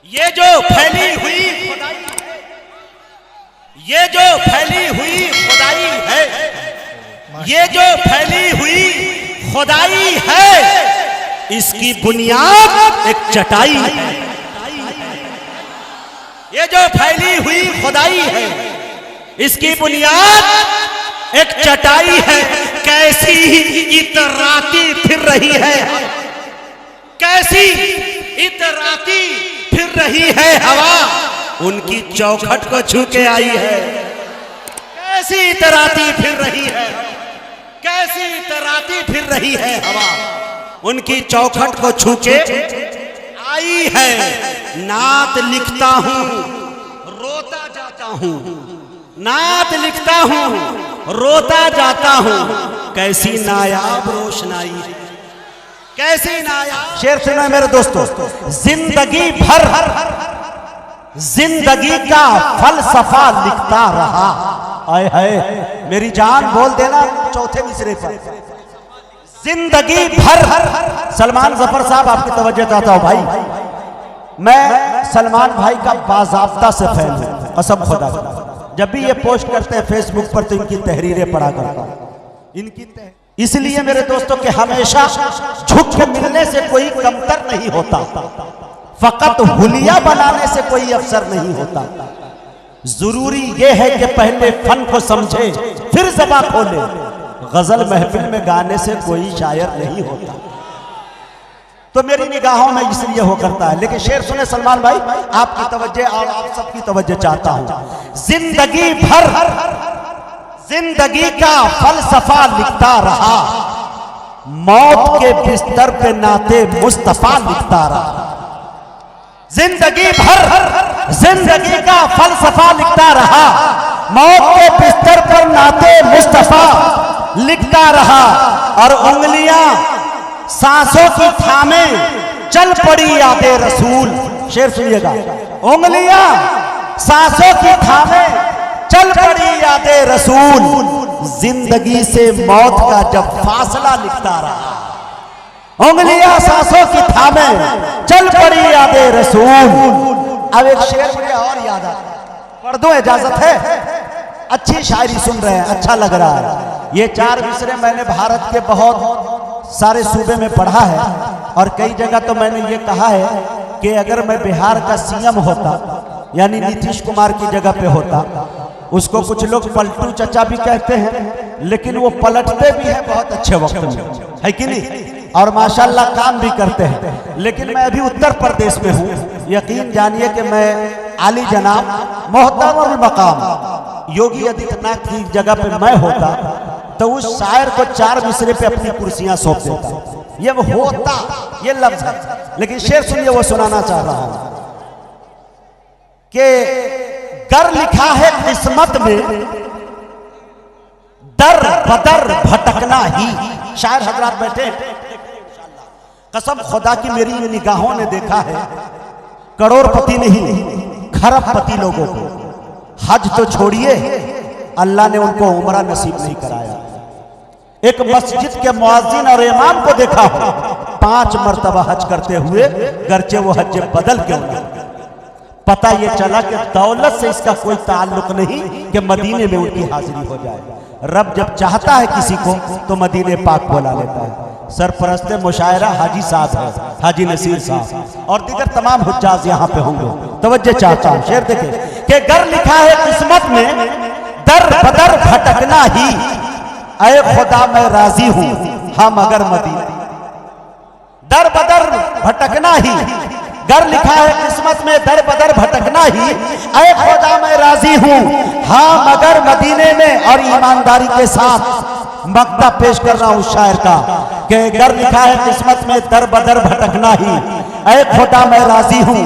ये जो फैली हुई खुदाई है, ये जो फैली हुई खुदाई है, ये जो फैली हुई खुदाई है, इसकी बुनियाद एक चटाई है। ये जो फैली हुई खुदाई है, इसकी बुनियाद एक चटाई है। कैसी इतराती फिर रही है, कैसी इतराती फिर रही है हवा, उनकी चौखट को छू के आई है। कैसी इतराती फिर रही है, कैसी इतराती फिर रही है हवा, उनकी चौखट को छू के आई है। नात लिखता हूं रोता जाता हूं, नात लिखता हूं रोता जाता हूं, कैसी नायाब रोशनाई, कैसी नायाब। शेर सुना मेरे दोस्तों, जिंदगी भर जिंदगी का फलसफा लिखता रहा। आए हाय मेरी जान बोल देना चौथे मिसरे पर। जिंदगी भर सलमान जफर साहब आपकी तवज्जो चाहता हूं भाई, मैं सलमान भाई का बाज़ाब्ता से फैन हूं कसम खुदा का। जब भी ये पोस्ट करते हैं फेसबुक पर तो इनकी तहरीरें पढ़ा करता हूं, इनकी इसलिए मेरे दोस्तों के हमेशा झुक के मिलने से कोई कमतर नहीं होता, फकत हुलिया बनाने से कोई अफसर नहीं होता। जरूरी यह है कि पहले फन को समझे फिर ज़बां खोले, गजल महफिल में गाने से कोई शायर नहीं होता। तो मेरी निगाहों में इसलिए हो करता है। लेकिन शेर सुने सलमान भाई, आपकी तवज्जो और आप सबकी तवज्जो चाहता हूं। जिंदगी भर जिंदगी का फलसफा लिखता रहा, मौत के बिस्तर पे नाते मुस्तफा लिखता रहा। जिंदगी भर जिंदगी का फलसफा लिखता रहा, मौत के बिस्तर पर नाते मुस्तफा लिखता रहा। और उंगलियां सांसों की थामे चल पड़ी यादे रसूल। शेर सुनिएगा, उंगलियां सांसों की थामे चल पड़ी यादे रसूल, जिंदगी से मौत का जब फासला लिखता रहा। उंगलियां सांसों की थामे चल पड़ी यादे रसूल। अब एक शेर मुझे और याद आता है, पढ़ दो इजाजत है? अच्छी शायरी सुन रहे हैं, अच्छा लग रहा है। ये 4 मिसरे मैंने भारत के बहुत सारे सूबे में पढ़ा है और कई जगह तो मैंने ये कहा है कि अगर मैं बिहार का सीएम होता, यानी नीतीश कुमार की जगह पे होता, उसको कुछ लोग पलटू चचा भी कहते हैं, लेकिन वो पलटते भी हैं बहुत अच्छे वक्त में, है कि नहीं? और माशाल्लाह काम भी करते हैं। लेकिन मैं अभी उत्तर प्रदेश में हूँ, यकीन जानिए कि मैं आली जनाब मोहतरम मकाम योगी आदित्यनाथ की जगह पे मैं होता तो उस शायर को 4 मिसरे पे अपनी कुर्सियां सौंप देता। ये वो होता, ये लफ्ज है। लेकिन शेर सुनिए, वो सुनाना चाह रहा हूं कि कर लिखा है किस्मत में दर बदर भटकना ही। शायर हजरात बैठे, कसम खुदा की मेरी ये निगाहों ने देखा है, करोड़पति नहीं खरबपति लोगों को हज तो छोड़िए, अल्लाह ने उनको उम्रा नसीब नहीं कराया। एक मस्जिद के मुअज्जिन और इमाम को देखा हो 5 मरतबा हज करते हुए, गर्चे वो हज बदल क्यों ना। पता ये चला कि दौलत से इसका कोई ताल्लुक नहीं कि मदीने में उनकी हाजिरी हो जाए। रब जब चाहता है किसी को तो मदीने पाक बुला लेता है। सरपरस्त मुशायरा हाजी साहब है, हाजी नसीर साहब और दीगर तमाम हुज्जाज यहाँ पे होंगे। तवज्जो चाहता हूँ, शेर देखें कि घर लिखा है किस्मत में दर बदर भटकना ही। ऐ खुदा मैं राजी हूं हम अगर मदीने, दर बदर भटकना ही। घर लिखा है किस्मत में दर बदर भटकना ही, ऐ खुदा मैं राजी हूं हाँ मगर मदीने में। और ईमानदारी के साथ मक्ता पेश कर रहा हूं शायर का कि घर लिखा है किस्मत में दर बदर भटकना ही, ऐ खुदा मैं राजी हूं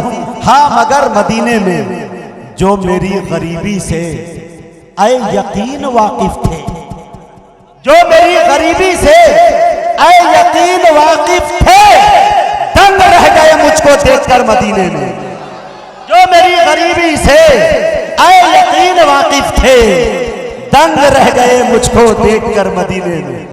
हाँ मगर मदीने में। जो मेरी गरीबी से ऐ यकीन वाकिफ थे, जो मेरी गरीबी से ऐ यकीन वाकिफ थे, दंग रह गए मुझको देखकर मदीने में। जो मेरी गरीबी से ऐ यकीन वाकिफ थे, दंग रह गए मुझको देखकर मदीने में।